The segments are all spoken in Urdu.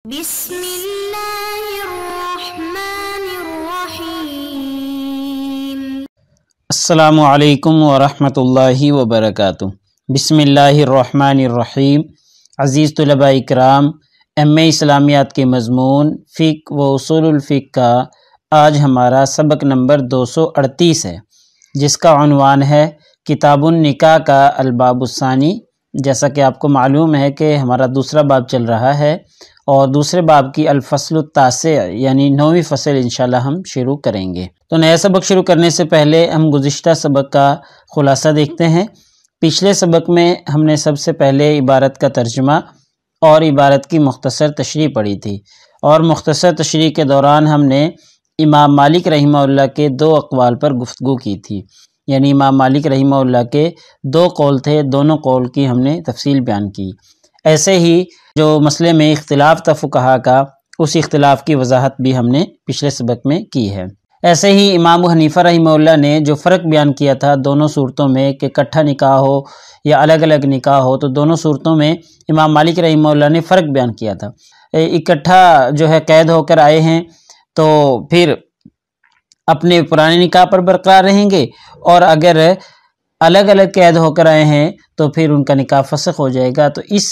بسم اللہ الرحمن الرحیم۔ السلام علیکم ورحمۃ اللہ وبرکاتہ۔ بسم اللہ الرحمن الرحیم۔ عزیز طلباء اکرام، ایم اے اسلامیات کے مضمون فقہ و اصول الفقہ کا آج ہمارا سبق نمبر 238 ہے، جس کا عنوان ہے کتاب النکاح کا الباب الثانی۔ جیسا کہ آپ کو معلوم ہے کہ ہمارا دوسرا باب چل رہا ہے اور دوسرے باب کی الفصل التاسع یعنی 9ویں فصل انشاءاللہ ہم شروع کریں گے۔ تو نیا سبق شروع کرنے سے پہلے ہم گزشتہ سبق کا خلاصہ دیکھتے ہیں۔ پچھلے سبق میں ہم نے سب سے پہلے عبارت کا ترجمہ اور عبارت کی مختصر تشریح پڑھی تھی، اور مختصر تشریح کے دوران ہم نے امام مالک رحمہ اللہ کے 2 اقوال پر گفتگو کی تھی، یعنی امام مالک رحمہ اللہ کے 2 قول تھے، دونوں قول کی ہم نے تفصیل بیان کی۔ ایسے ہی جو مسئلے میں اختلاف تھا فقہا کا، اس اختلاف کی وضاحت بھی ہم نے پچھلے سبق میں کی ہے۔ ایسے ہی امام ابو حنیفہ رحمہ اللہ نے جو فرق بیان کیا تھا دونوں صورتوں میں کہ اکٹھا نکاح ہو یا الگ الگ نکاح ہو، تو دونوں صورتوں میں امام مالک رحمہ اللہ نے فرق بیان کیا تھا۔ اکٹھا جو ہے قید ہو کر آئے ہیں تو پھر اپنے پرانے نکاح پر برقرار رہیں گے، اور اگر الگ الگ قید ہو کر آئے ہیں تو پھر ان کا نکاح فسخ ہو جائے گا۔ تو اس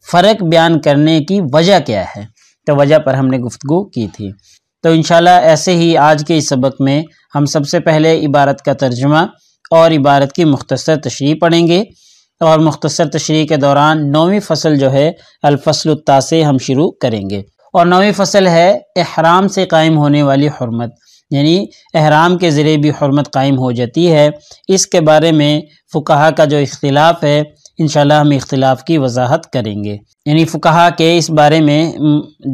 فرق بیان کرنے کی وجہ کیا ہے، تو وجہ پر ہم نے گفتگو کی تھی۔ تو انشاءاللہ ایسے ہی آج کے اس سبق میں ہم سب سے پہلے عبارت کا ترجمہ اور عبارت کی مختصر تشریح پڑھیں گے، اور مختصر تشریح کے دوران 9ویں فصل جو ہے الفصل التاسع ہم شروع کریں گے، اور 9ویں فصل ہے احرام سے قائم ہونے والی حرمت، یعنی احرام کے ذریعے بھی حرمت قائم ہو جاتی ہے۔ اس کے بارے میں فقہا کا جو اختلاف ہے انشاءاللہ ہم اختلاف کی وضاحت کریں گے، یعنی فقہا کے اس بارے میں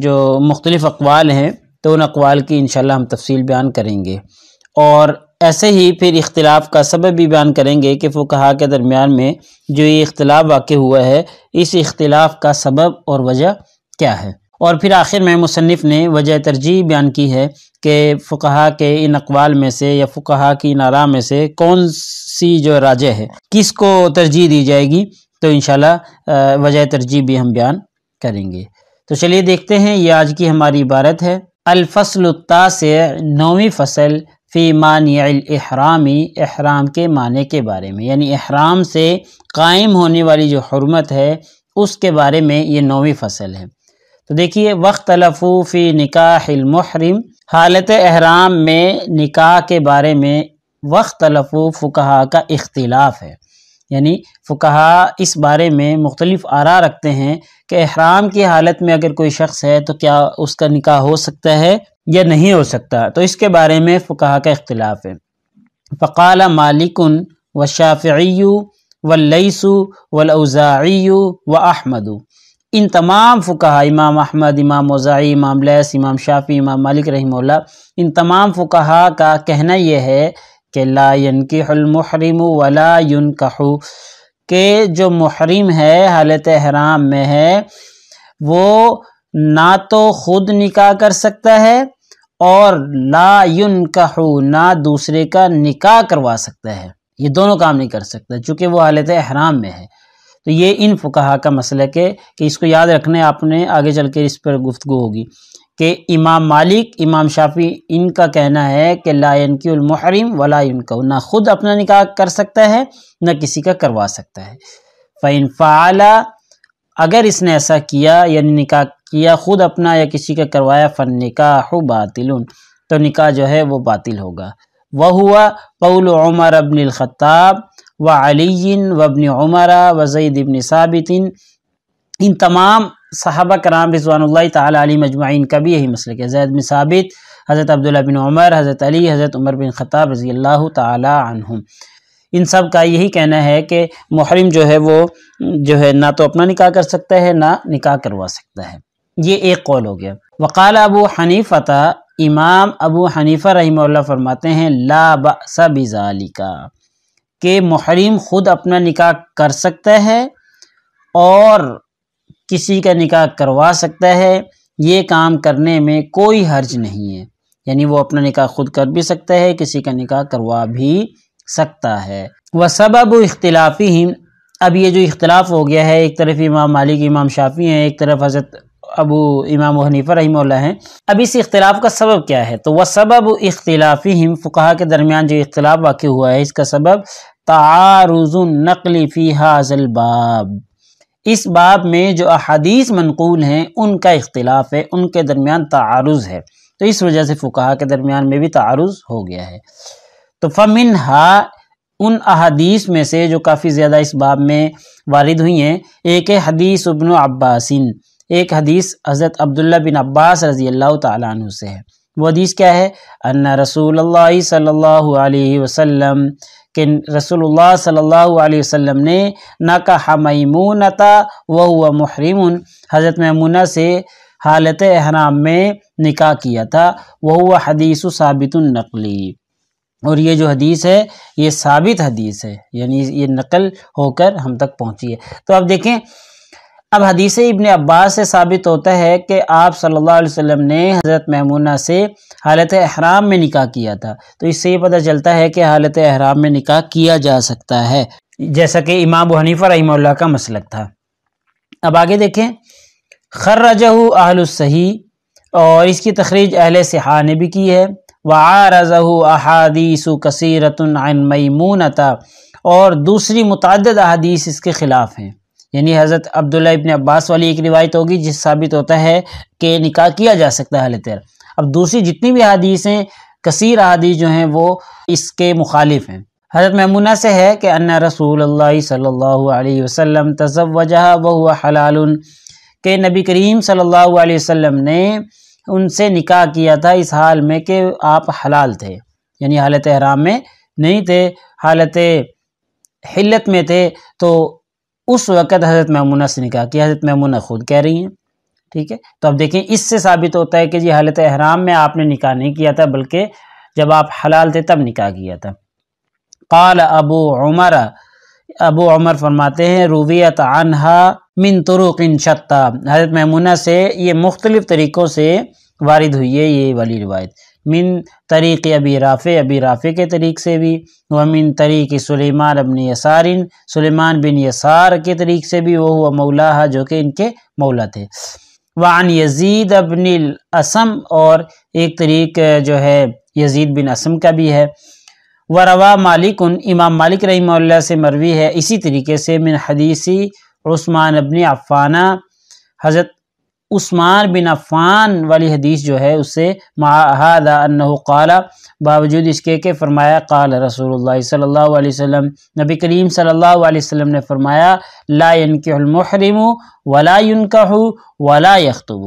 جو مختلف اقوال ہیں تو ان اقوال کی انشاءاللہ ہم تفصیل بیان کریں گے، اور ایسے ہی پھر اختلاف کا سبب بھی بیان کریں گے کہ فقہا کے درمیان میں جو یہ اختلاف واقع ہوا ہے اس اختلاف کا سبب اور وجہ کیا ہے، اور پھر آخر میں مصنف نے وجہ ترجیح بیان کی ہے کہ فقہا کے ان اقوال میں سے یا فقہا کی ان آراء میں سے کون سی جو راجح ہے، کس کو ترجیح دی جائے گی، تو انشاءاللہ وجہ ترجیح بھی ہم بیان کریں گے۔ تو چلیے دیکھتے ہیں، یہ آج کی ہماری عبارت ہے الفصل التاسع، 9ویں فصل، فی مانع الاحرام، احرام کے معنی کے بارے میں، یعنی احرام سے قائم ہونے والی جو حرمت ہے اس کے بارے میں یہ 9ویں فصل ہے۔ تو دیکھیے، واختلفوا فی نکاح المحرم، حالت احرام میں نکاح کے بارے میں واختلفوا فقہا کا اختلاف ہے، یعنی فقہا اس بارے میں مختلف آراء رکھتے ہیں کہ احرام کی حالت میں اگر کوئی شخص ہے تو کیا اس کا نکاح ہو سکتا ہے یا نہیں ہو سکتا، تو اس کے بارے میں فقہا کا اختلاف ہے۔ فقال مالک والشافعی واللیث والاوزاعی واحمد، ان تمام فقہا، امام احمد، امام اوزاعی، امام لیث، امام شافعی، امام مالک رحمہ اللہ، ان تمام فقہا کا کہنا یہ ہے کہ لا ينکح المحرم ولا ينکح، کہ جو محرم ہے حالت احرام میں ہے وہ نہ تو خود نکاح کر سکتا ہے اور لا ينکح، نہ دوسرے کا نکاح کروا سکتا ہے، یہ دونوں کام نہیں کر سکتا چونکہ وہ حالت احرام میں ہے۔ تو یہ ان فقہا کا مسلک ہے کہ اس کو یاد رکھنے، آپ نے آگے چل کے اس پر گفتگو ہوگی کہ امام مالک، امام شافعی، ان کا کہنا ہے کہ لا ينکح المحرم ولا ينکح، نہ خود اپنا نکاح کر سکتا ہے نہ کسی کا کروا سکتا ہے۔ فإن فعل، اگر اس نے ایسا کیا یعنی نکاح کیا خود اپنا یا کسی کا کروایا، فالنکاح باطل، تو نکاح جو ہے وہ باطل ہوگا۔ وہو قول عمر بن الخطاب وعلی وابن عمر وزید بن ثابت، ان تمام صحابہ کرام رضوان اللہ تعالی علیہ مجمعین کا بھی یہی مسلک ہے۔ زید بن ثابت، حضرت عبداللہ بن عمر، حضرت علی، حضرت عمر بن خطاب رضی اللہ تعالی عنہم، ان سب کا یہی کہنا ہے کہ محرم جو ہے وہ جو ہے نہ تو اپنا نکاح کر سکتا ہے نہ نکاح کروا سکتا ہے۔ یہ ایک قول ہو گیا۔ وقال ابو حنیفہ، امام ابو حنیفہ رحمہ اللہ فرماتے ہیں لا بأس بذالک، کہ محرم خود اپنا نکاح کر سکتا ہے اور کسی کا نکاح کروا سکتا ہے، یہ کام کرنے میں کوئی حرج نہیں ہے، یعنی وہ اپنا نکاح خود کر بھی سکتا ہے، کسی کا نکاح کروا بھی سکتا ہے۔ وسبب اختلافہم، اب یہ جو اختلاف ہو گیا ہے، ایک طرف امام مالک، امام شافعی ہیں، ایک طرف حضرت ابو امام حنیفہ رحمہ اللہ ہیں۔ اب اس اختلاف کا سبب کیا ہے؟ تو وسبب اختلافہم، فقہا کے درمیان جو اختلاف واقع ہوا ہے اس کا سبب تعارض النقل فی ھذا الباب، اس باب میں جو احادیث منقول ہیں ان کا اختلاف ہے، ان کے درمیان تعارض ہے، تو اس وجہ سے فقہا کے درمیان میں بھی تعارض ہو گیا ہے۔ تو فمنہا، ان احادیث میں سے جو کافی زیادہ اس باب میں وارد ہوئی ہیں، ایک ہے حدیث ابن عباس، ایک حدیث حضرت عبداللہ بن عباس رضی اللہ تعالیٰ عنہ سے ہے۔ وہ حدیث کیا ہے؟ ان رسول اللہ صلی اللہ علیہ وسلم، کہ رسول اللہ صلی اللہ علیہ وسلم نے نکح میمونۃ وہو محرم، حضرت میمونہ سے حالت احرام میں نکاح کیا تھا، وہو حدیث ثابت النقلی، اور یہ جو حدیث ہے یہ ثابت حدیث ہے، یعنی یہ نقل ہو کر ہم تک پہنچی ہے۔ تو اب دیکھیں، اب حدیث ابن عباس سے ثابت ہوتا ہے کہ آپ صلی اللہ علیہ وسلم نے حضرت میمونہ سے حالت احرام میں نکاح کیا تھا، تو اس سے یہ پتہ چلتا ہے کہ حالت احرام میں نکاح کیا جا سکتا ہے، جیسا کہ امام ابو حنیفہ رحمہ اللہ کا مسلک تھا۔ اب آگے دیکھیں، خرجہ اہل الصحیح، اور اس کی تخریج اہل صحاح نے بھی کی ہے، وعارضہ احادیث کثیرۃ عن میمونۃ، اور دوسری متعدد احادیث اس کے خلاف ہیں، یعنی حضرت عبداللہ ابن عباس والی ایک روایت ہوگی جس ثابت ہوتا ہے کہ نکاح کیا جا سکتا ہے حالت احرام، اب دوسری جتنی بھی احادیث ہیں، کثیر احادیث جو ہیں وہ اس کے مخالف ہیں۔ حضرت میمونہ سے ہے کہ ان رسول اللہ صلی اللہ علیہ وسلم تزوجہا وہو حلال، کہ نبی کریم صلی اللہ علیہ وسلم نے ان سے نکاح کیا تھا اس حال میں کہ آپ حلال تھے، یعنی حالت احرام میں نہیں تھے، حالت حلت میں تھے، تو اس وقت حضرت میمونہ سے نکاح کیا، حضرت میمونہ خود کہہ رہی ہیں، ٹھیک ہے۔ تو اب دیکھیں، اس سے ثابت ہوتا ہے کہ جی حالت احرام میں آپ نے نکاح نہیں کیا تھا، بلکہ جب آپ حلال تھے تب نکاح کیا تھا۔ قال ابو عمر فرماتے ہیں، رویت عنہا من طرق شتى، حضرت میمونہ سے یہ مختلف طریقوں سے وارد ہوئی ہے یہ والی روایت، من طریق ابی رافع کے طریق سے بھی، ومن طریق سلیمان بن یسار، سلیمان بن یسار کے طریق سے بھی، وہ مولاہا، جو کہ ان کے مولا تھے، وعن یزید بن الاسم، اور ایک طریق جو ہے یزید بن اسم کا بھی ہے، وروا مالک، امام مالک رحمہ اللہ سے مروی ہے اسی طریقے سے، من حدیث عثمان بن عفان، حضرت عثمان بن عفان والی حدیث جو ہے اس سے، مع ھذا انہ قال، باوجود اس کے کہ فرمایا، قال رسول اللہ صلی اللہ علیہ وسلم، نبی کریم صلی اللہ علیہ وسلم نے فرمایا، لا ينکح المحرم ولا ينکح ولا یخطب،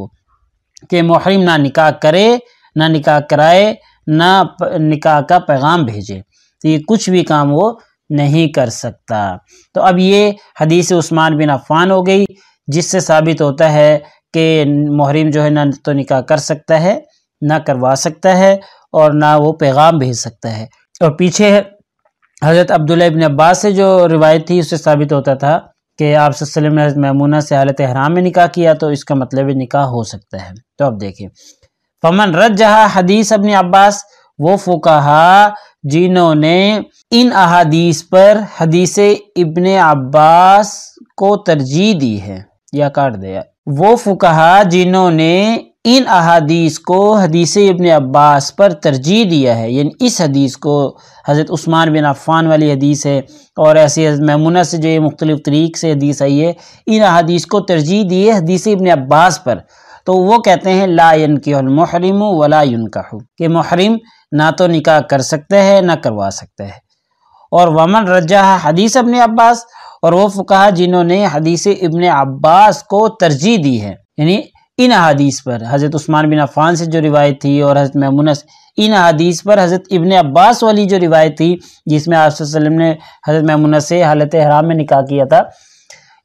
کہ محرم نہ نکاح کرے، نہ نکاح کرائے، نہ نکاح کا پیغام بھیجے، تو یہ کچھ بھی کام وہ نہیں کر سکتا۔ تو اب یہ حدیث عثمان بن عفان ہو گئی، جس سے ثابت ہوتا ہے کہ محرم جو ہے نہ تو نکاح کر سکتا ہے، نہ کروا سکتا ہے، اور نہ وہ پیغام بھیج سکتا ہے۔ اور پیچھے حضرت عبداللہ ابن عباس سے جو روایت تھی اس سے ثابت ہوتا تھا کہ آپ صلی اللہ علیہ وسلم نے حضرت میمونہ سے حالت احرام میں نکاح کیا، تو اس کا مطلب نکاح ہو سکتا ہے۔ تو اب دیکھیں، فمن رجح حدیث ابن عباس، وہ فقہا جنہوں نے ان احادیث پر حدیث ابن عباس کو ترجیح دی ہے، یا کاٹ دیا، وہ فقہا جنہوں نے ان احادیث کو حدیث ابن عباس پر ترجیح دیا ہے، یعنی اس حدیث کو، حضرت عثمان بن عفان والی حدیث ہے، اور ایسی حضرت میمونہ سے جو یہ مختلف طریق سے حدیث آئی ہے، ان احادیث کو ترجیح دی ہے حدیث ابن عباس پر، تو وہ کہتے ہیں لا ينکح المحرم ولا ينکح، کہ محرم نہ تو نکاح کر سکتا ہے نہ کروا سکتا ہے۔ اور ومن رجح حدیث ابن عباس، اور وہ فقہا جنہوں نے حدیث ابن عباس کو ترجیح دی ہے، یعنی ان احادیث پر، حضرت عثمان بن عفان سے جو روایت تھی اور حضرت میمونہ سے، ان احادیث پر حضرت ابن عباس والی جو روایت تھی جس میں آپ صلی اللہ علیہ وسلم نے حضرت میمونہ سے حالت احرام میں نکاح کیا تھا،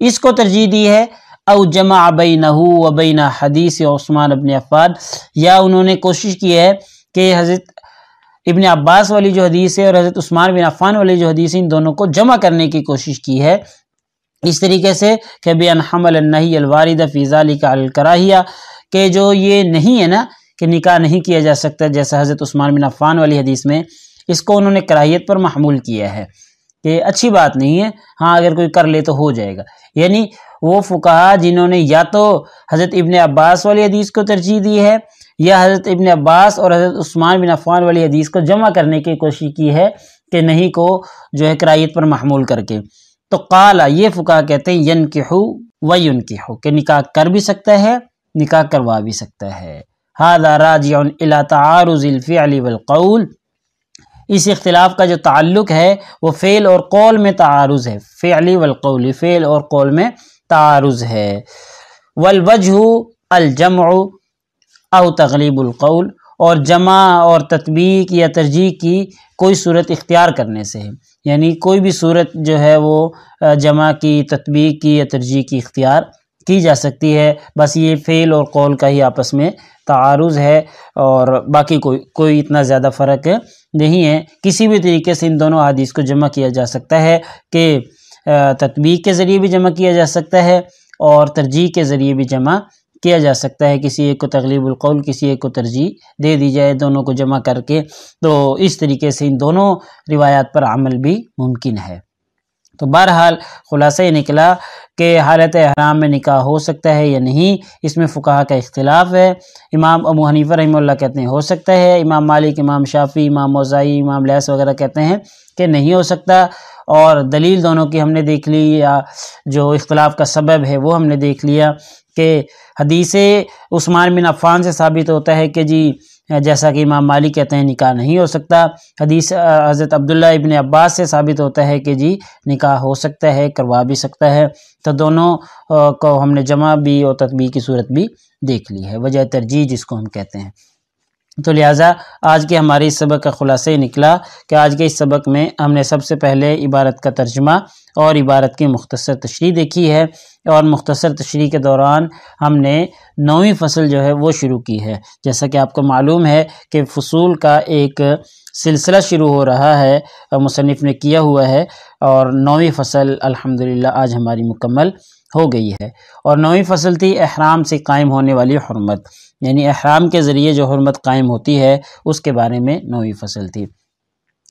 اس کو ترجیح دی ہے۔ او جمع بینہ و بین حدیث عثمان بن عفان، یا انہوں نے کوشش کی ہے کہ حضرت ابن عباس والی جو حدیث ہے اور حضرت عثمان بن عفان والی جو حدیث ہے، ان دونوں کو جمع کرنے کی کوشش کی ہے، اس طریقے سے کہ بِأَنْ حَمَلَ النَّهِيَ الْوَارِدَ فِي ذَلِكَ عَلَى الْكَرَاهِيَةِ، کہ جو یہ نہیں ہے نا کہ نکاح نہیں کیا جا سکتا جیسا حضرت عثمان بن عفان والی حدیث میں، اس کو انہوں نے کراہیت پر محمول کیا ہے کہ اچھی بات نہیں ہے، ہاں اگر کوئی کر لے تو ہو جائے گا، یعنی وہ فقہا جنہوں نے یا تو حضرت ابن عباس والی حدیث کو ترجیح دی ہے یا حضرت ابن عباس اور حضرت عثمان بن عفان والی حدیث کو جمع کرنے کی کوشش کی ہے کہ نہیں کو جو ہے کرائیت پر محمول کر کے. تو قال یہ فقہا کہتے ہیں ینکحو و ینکحو کہ نکاح کر بھی سکتا ہے نکاح کروا بھی سکتا ہے. ھذا راجع الی تعارض الفعل والقول، اس اختلاف کا جو تعلق ہے وہ فعل اور قول میں تعارض ہے، فعلی والقول، فعل اور قول میں تعارض ہے. والوجہ الجمع او تغلیب القول، اور جمع اور تطبیق یا ترجیح کی کوئی صورت اختیار کرنے سے ہے، یعنی کوئی بھی صورت جو ہے وہ جمع کی، تطبیق کی یا ترجیح کی اختیار کی جا سکتی ہے. بس یہ فعل اور قول کا ہی آپس میں تعارض ہے اور باقی کوئی اتنا زیادہ فرق نہیں ہے. کسی بھی طریقے سے ان دونوں احادیث کو جمع کیا جا سکتا ہے کہ تطبیق کے ذریعے بھی جمع کیا جا سکتا ہے اور ترجیح کے ذریعے بھی جمع کیا جا سکتا ہے. کسی ایک کو تغلیب القول، کسی ایک کو ترجیح دے دی جائے، دونوں کو جمع کر کے، تو اس طریقے سے ان دونوں روایات پر عمل بھی ممکن ہے. تو بہرحال خلاصہ یہ نکلا کہ حالت احرام میں نکاح ہو سکتا ہے یا نہیں، اس میں فقہا کا اختلاف ہے. امام ابو حنیفہ رحمہ اللہ کہتے ہیں ہو سکتا ہے، امام مالک، امام شافعی، امام اوزاعی، امام لیث وغیرہ کہتے ہیں کہ نہیں ہو سکتا. اور دلیل دونوں کی ہم نے دیکھ لی، یا جو اختلاف کا سبب ہے وہ ہم نے دیکھ لیا کہ حدیث عثمان بن عفان سے ثابت ہوتا ہے کہ جی جیسا کہ امام مالک کہتے ہیں نکاح نہیں ہو سکتا. حدیث حضرت عبداللہ ابن عباس سے ثابت ہوتا ہے کہ جی نکاح ہو سکتا ہے، کروا بھی سکتا ہے. تو دونوں کو ہم نے جمع بھی اور تطبیق کی صورت بھی دیکھ لی ہے، وجہ ترجیح جس کو ہم کہتے ہیں. تو لہٰذا آج کے ہمارے اس سبق کا خلاصہ یہ نکلا کہ آج کے اس سبق میں ہم نے سب سے پہلے عبارت کا ترجمہ اور عبارت کی مختصر تشریح دیکھی ہے، اور مختصر تشریح کے دوران ہم نے 9ویں فصل جو ہے وہ شروع کی ہے. جیسا کہ آپ کو معلوم ہے کہ فصول کا ایک سلسلہ شروع ہو رہا ہے، مصنف نے کیا ہوا ہے، اور 9ویں فصل الحمدللہ آج ہماری مکمل ہو گئی ہے. اور 9ویں فصل تھی احرام سے قائم ہونے والی حرمت، یعنی احرام کے ذریعے جو حرمت قائم ہوتی ہے اس کے بارے میں 9ویں فصل تھی.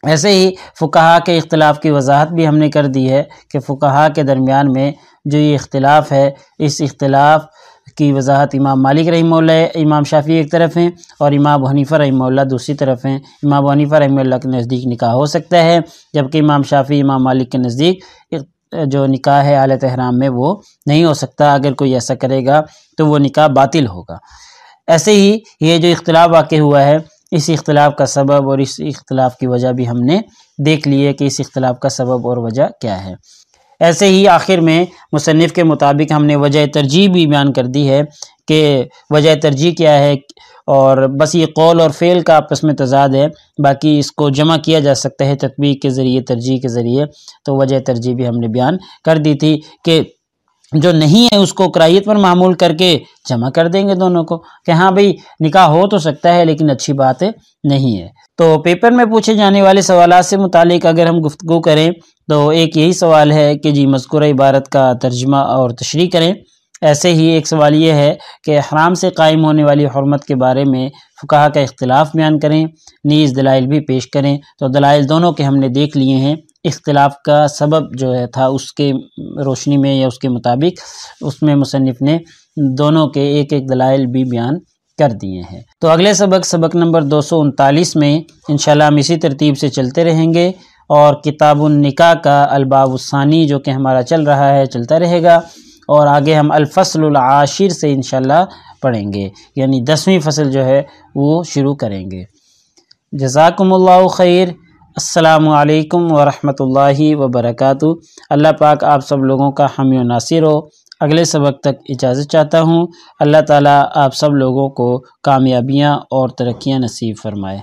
ایسے ہی فقہا کے اختلاف کی وضاحت بھی ہم نے کر دی ہے کہ فقہا کے درمیان میں جو یہ اختلاف ہے، اس اختلاف کی وضاحت امام مالک رحمہ اللہ، امام شافعی ایک طرف ہیں اور امام ابو حنیفہ رحمہ اللہ دوسری طرف ہیں. امام ابو حنیفہ رحمہ اللہ کے نزدیک نکاح ہو سکتا ہے، جبکہ امام شافعی، امام مالک کے نزدیک جو نکاح ہے حالت احرام میں وہ نہیں ہو سکتا. اگر کوئی ایسا کرے گا تو وہ نکاح باطل ہوگا. ایسے ہی یہ جو اختلاف واقع ہوا ہے، اس اختلاف کا سبب اور اس اختلاف کی وجہ بھی ہم نے دیکھ لی ہے کہ اس اختلاف کا سبب اور وجہ کیا ہے. ایسے ہی آخر میں مصنف کے مطابق ہم نے وجہ ترجیح بھی بیان کر دی ہے کہ وجہ ترجیح کیا ہے، اور بس یہ قول اور فعل کا آپس میں تضاد ہے، باقی اس کو جمع کیا جا سکتا ہے تطبیق کے ذریعے، ترجیح کے ذریعے. تو وجہ ترجیح بھی ہم نے بیان کر دی تھی کہ جو نہیں ہے اس کو کراہیت پر معمول کر کے جمع کر دیں گے دونوں کو، کہ ہاں بھئی نکاح ہو تو سکتا ہے لیکن اچھی بات نہیں ہے. تو پیپر میں پوچھے جانے والے سوالات سے متعلق اگر ہم گفتگو کریں تو ایک یہی سوال ہے کہ جی مذکورہ عبارت کا ترجمہ اور تشریح کریں. ایسے ہی ایک سوال یہ ہے کہ احرام سے قائم ہونے والی حرمت کے بارے میں فقہا کا اختلاف بیان کریں، نیز دلائل بھی پیش کریں. تو دلائل دونوں کے ہم نے دیکھ لیے ہیں. اختلاف کا سبب جو ہے تھا اس کے روشنی میں یا اس کے مطابق اس میں مصنف نے دونوں کے ایک ایک دلائل بھی بیان کر دیے ہیں. تو اگلے سبق نمبر 239 میں انشاءاللہ ہم اسی ترتیب سے چلتے رہیں گے، اور کتاب النکاح کا الباب الثانی جو کہ ہمارا چل رہا ہے چلتا رہے گا، اور آگے ہم الفصل العاشر سے انشاءاللہ پڑھیں گے، یعنی 10ویں فصل جو ہے وہ شروع کریں گے. جزاکم اللہ خیر. السلام علیکم ورحمۃ اللہ وبرکاتہ. اللہ پاک آپ سب لوگوں کا حامی و ناصر ہو. اگلے سبق تک اجازت چاہتا ہوں. اللہ تعالیٰ آپ سب لوگوں کو کامیابیاں اور ترقیاں نصیب فرمائے.